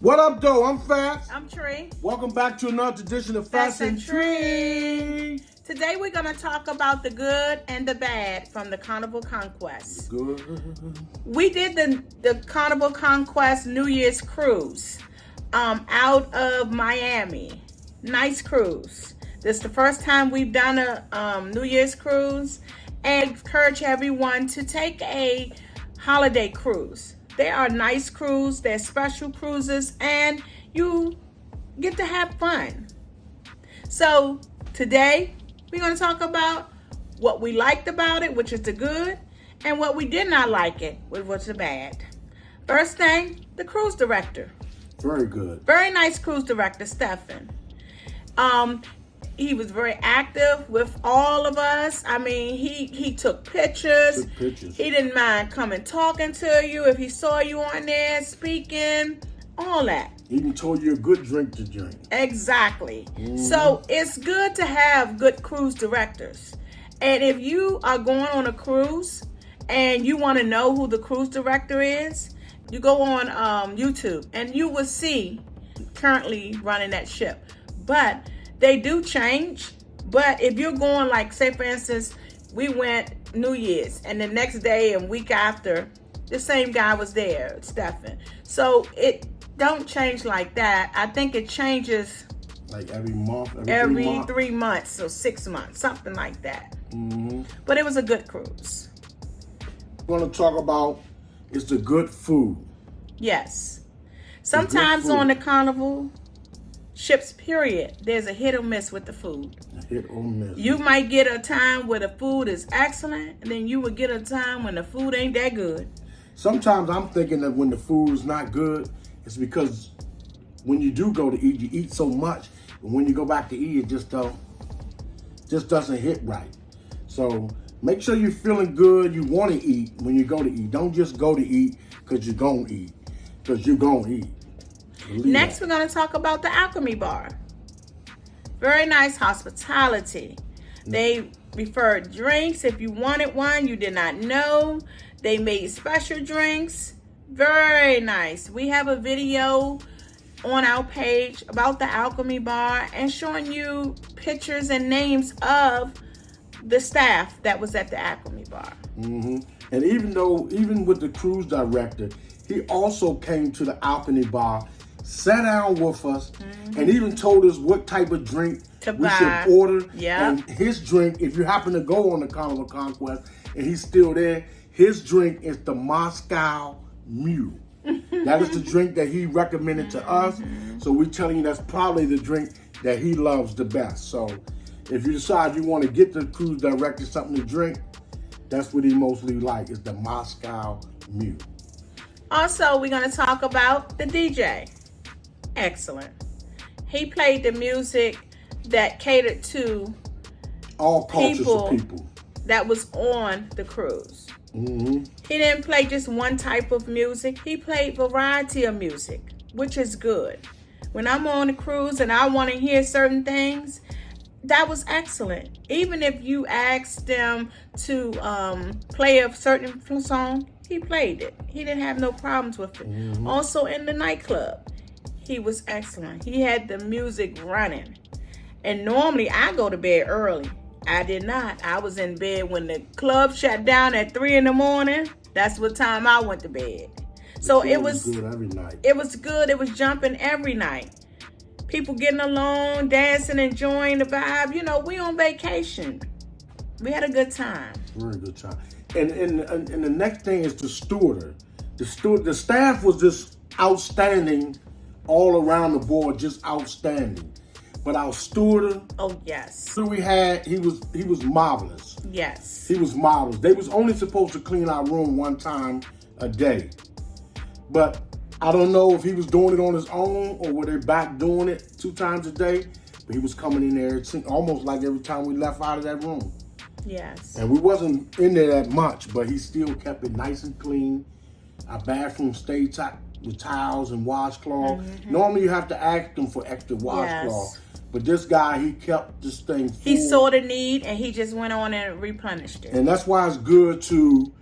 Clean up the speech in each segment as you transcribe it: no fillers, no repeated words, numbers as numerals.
What up, though? I'm Fast. I'm Tree. Welcome back to another edition of Fast and Tree. Today we're going to talk about the good and the bad from the Carnival Conquest. Good. We did the Carnival Conquest New Year's cruise out of Miami. Nice cruise. This is the first time we've done a New Year's cruise, and I encourage everyone to take a holiday cruise. They are nice cruises, they're special cruises, and you get to have fun. So today we're going to talk about what we liked about it, which is the good, and what we did not like it, which was the bad. First thing, the cruise director. Very good. Very nice cruise director, Stefan. He was very active with all of us. I mean, he took pictures. He didn't mind coming talking to you if he saw you on there speaking, all that. He even told you a good drink to drink. Exactly. So it's good to have good cruise directors. And if you are going on a cruise and you want to know who the cruise director is, you go on YouTube and you will see currently running that ship. But they do change, but if you're going, like, say for instance, we went New Year's, and the next day and week after, the same guy was there, Stefan. So it don't change like that. I think it changes like every month, every 3 months or 6 months, something like that. But it was a good cruise. We're going to talk about is the good food. Yes. Sometimes on the Carnival ships, period, there's a hit or miss with the food. A hit or miss. You might get a time where the food is excellent, and then you will get a time when the food ain't that good. Sometimes I'm thinking that when the food is not good, it's because when you do go to eat, you eat so much, and when you go back to eat, it just doesn't hit right. So make sure you're feeling good. You want to eat when you go to eat. Don't just go to eat because you're going to eat, because you're going to eat. Next, we're going to talk about the Alchemy Bar. Very nice hospitality. They referred drinks if you wanted one, you did not know. They made special drinks. Very nice. We have a video on our page about the Alchemy Bar and showing you pictures and names of the staff that was at the Alchemy Bar. And even with the cruise director, he also came to the Alchemy Bar, sat down with us, and even told us what type of drink we should order. And his drink, if you happen to go on the Carnival Conquest and he's still there, his drink is the Moscow Mule. That is the drink that he recommended to us. So we're telling you that's probably the drink that he loves the best. So if you decide you want to get the cruise director something to drink, that's what he mostly like, is the Moscow Mule. Also, we're going to talk about the DJ. Excellent. He played the music that catered to all cultures of people that was on the cruise. He didn't play just one type of music. He played variety of music, which is good. When I'm on a cruise and I want to hear certain things, that was excellent. Even if you asked them to play a certain song, he played it. He didn't have no problems with it. Also in the nightclub, he was excellent. He had the music running. And normally I go to bed early. I did not. I was in bed when the club shut down at 3 a.m. That's what time I went to bed. So it was good every night. It was good. It was jumping every night. People getting along, dancing, enjoying the vibe. You know, we on vacation. We had a good time. Very good time. And the next thing is the steward. The staff was just outstanding all around the board, just outstanding. But our steward, oh yes, who we had, he was marvelous. Yes, he was marvelous. They was only supposed to clean our room one time a day, but I don't know if he was doing it on his own or were they back doing it 2 times a day. But he was coming in there, it seemed almost like every time we left out of that room. Yes, and we wasn't in there that much, but he still kept it nice and clean. Our bathroom stayed with towels and washcloth. Normally you have to ask them for extra washcloth. But this guy, he kept this thing full. He saw the need and he just went on and replenished it. And that's why it's good to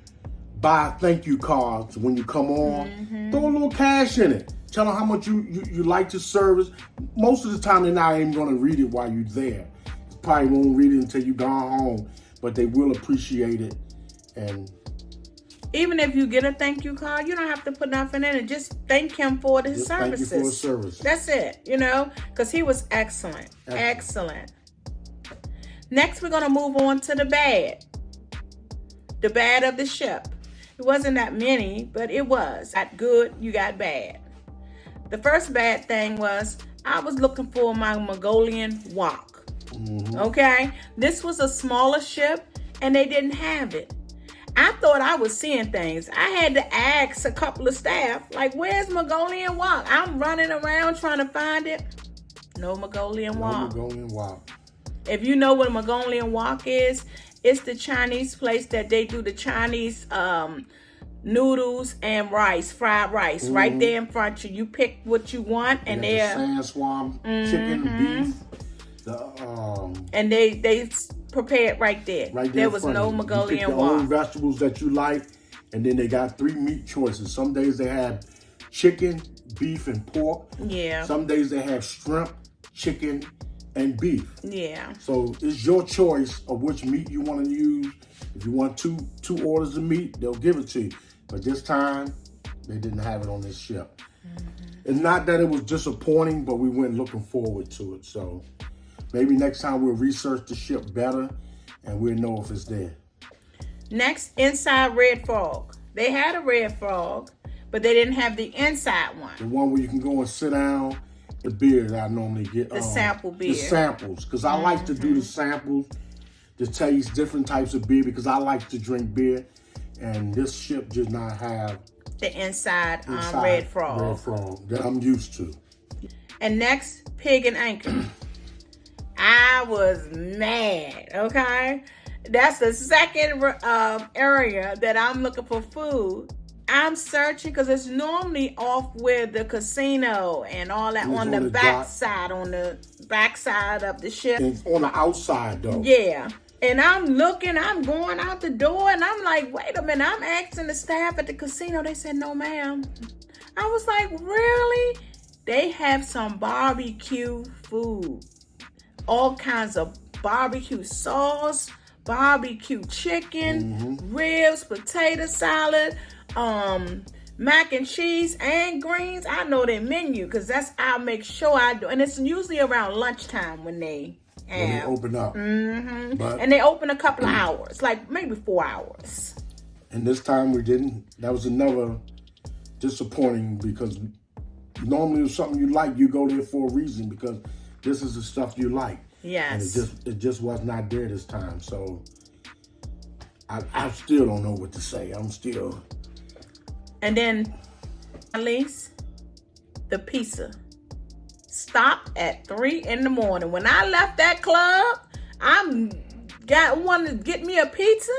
buy thank you cards when you come on. Throw a little cash in it. Tell them how much you like the service. Most of the time, they're not even going to read it while you're there. Probably won't read it until you gone home, but they will appreciate it. And even if you get a thank you card, you don't have to put nothing in it. Just thank him for his services. Thank you for his service. That's it, because he was excellent. Excellent. Next, we're going to move on to the bad. The bad of the ship. It wasn't that many, but it was. Got good, you got bad. The first bad thing was I was looking for my Mongolian wok. Okay? This was a smaller ship, and they didn't have it. I thought I was seeing things. I had to ask a couple of staff, like, where's Mongolian wok? I'm running around trying to find it. No Mongolian wok. No Mongolian wok. If you know what a Mongolian wok is, it's the Chinese place that they do the Chinese noodles and rice, fried rice, right there in front of you. You pick what you want, and they're sand swamp, chicken, beef, and they prepare it right there. Right there was no Mongolian wok. You pick your own vegetables that you like, and then they got 3 meat choices. Some days they have chicken, beef, and pork. Yeah. Some days they have shrimp, chicken, and beef. Yeah. So it's your choice of which meat you want to use. If you want two orders of meat, they'll give it to you. But this time, they didn't have it on this ship. It's not that it was disappointing, but we went looking forward to it. So maybe next time we'll research the ship better and we'll know if it's there. Next, inside Red Frog. They had a Red Frog, but they didn't have the inside one. The one where you can go and sit down. The beer that I normally get. The sample beer. The samples. Because I like to do the samples to taste different types of beer because I like to drink beer. And this ship did not have the inside Red Frog. Red Frog that I'm used to. And next, Pig and Anchor. I was mad, okay? That's the second area that I'm looking for food. I'm searching because it's normally off where the casino and all that on the backside of the ship. It's on the outside though. Yeah. And I'm looking, I'm going out the door, and I'm like, wait a minute. I'm asking the staff at the casino. They said, no, ma'am. I was like, really? They have some barbecue food. All kinds of barbecue sauce, barbecue chicken, ribs, potato salad, mac and cheese, and greens. I know their menu because I'll make sure I do. And it's usually around lunchtime when they open up. But, and they open a couple of hours, like maybe 4 hours. And this time we didn't. That was another disappointing because normally it's something you like, you go there for a reason because this is the stuff you like. Yes. And it just was not there this time. So I still don't know what to say. I'm still. And then at least the pizza. Stop at 3 a.m. When I left that club, wanted to get me a pizza.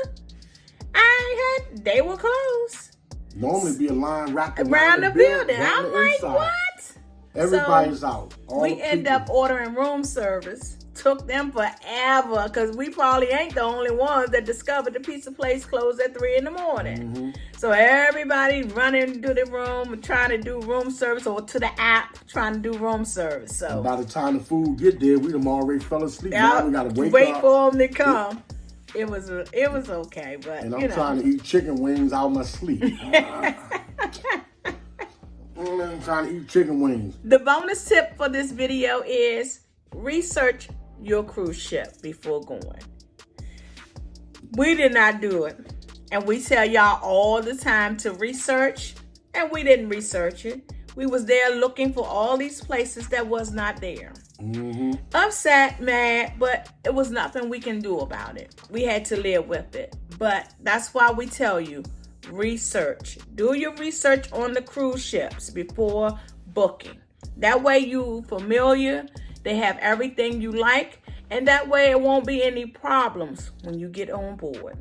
They were closed. Normally be a line wrapped around the building. I'm like, inside. What? Everybody's out. We end up ordering room service. Took them forever because we probably ain't the only ones that discovered the pizza place closed at 3 a.m. So everybody running to the room and trying to do room service or to the app trying to do room service. So and by the time the food get there, we done already fell asleep. Now we gotta wait for them to come. It was okay, but and I'm trying to eat chicken wings out of my sleep. I'm trying to eat chicken wings. The bonus tip for this video is research your cruise ship before going. We did not do it. And we tell y'all all the time to research, and we didn't research it. We was there looking for all these places that was not there. Upset, mad, but it was nothing we can do about it. We had to live with it. But that's why we tell you, research. Do your research on the cruise ships before booking. That way you familiar. They have everything you like, and that way it won't be any problems when you get on board.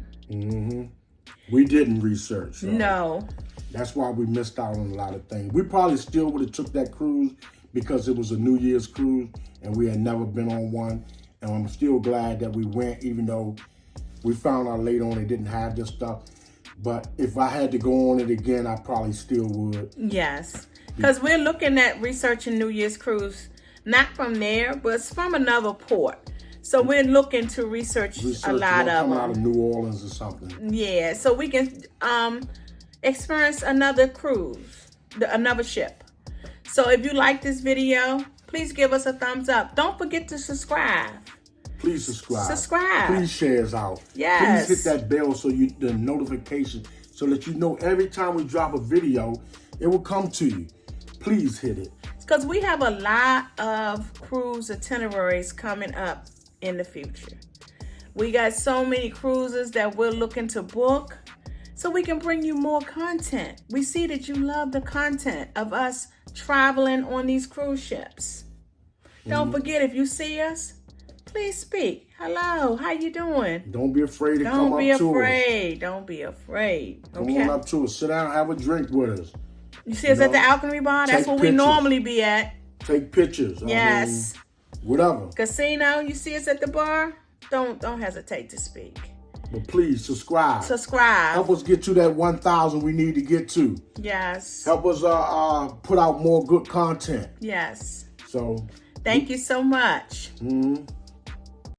We didn't research. So no. That's why we missed out on a lot of things. We probably still would have took that cruise because it was a New Year's cruise, and we had never been on one. And I'm still glad that we went, even though we found out later on they didn't have this stuff. But if I had to go on it again, I probably still would. Yes. Because we're looking at researching New Year's cruise, not from there, but it's from another port. So we're looking to research a lot of come them. out of New Orleans or something. Yeah, so we can experience another cruise, another ship. So if you like this video, please give us a thumbs up. Don't forget to subscribe. Please subscribe. Subscribe. Please share us out. Yes. Please hit that bell so the notification, so that you know every time we drop a video, it will come to you. Please hit it. Because we have a lot of cruise itineraries coming up in the future. We got so many cruises that we're looking to book so we can bring you more content. We see that you love the content of us traveling on these cruise ships. Don't forget, if you see us, please speak. Hello, how you doing? Don't be afraid to come Don't up be to us. afraid. Don't be afraid. Come Okay. on up to us. Sit down, have a drink with us. You see us at the Alchemy Bar? That's Take where we pictures. normally be at. Take pictures. Yes. Whatever. Casino, you see us at the bar? Don't hesitate to speak. But please subscribe. Subscribe. Help us get to that 1,000 we need to get to. Yes. Help us put out more good content. Yes. So Thank you so much. mhm.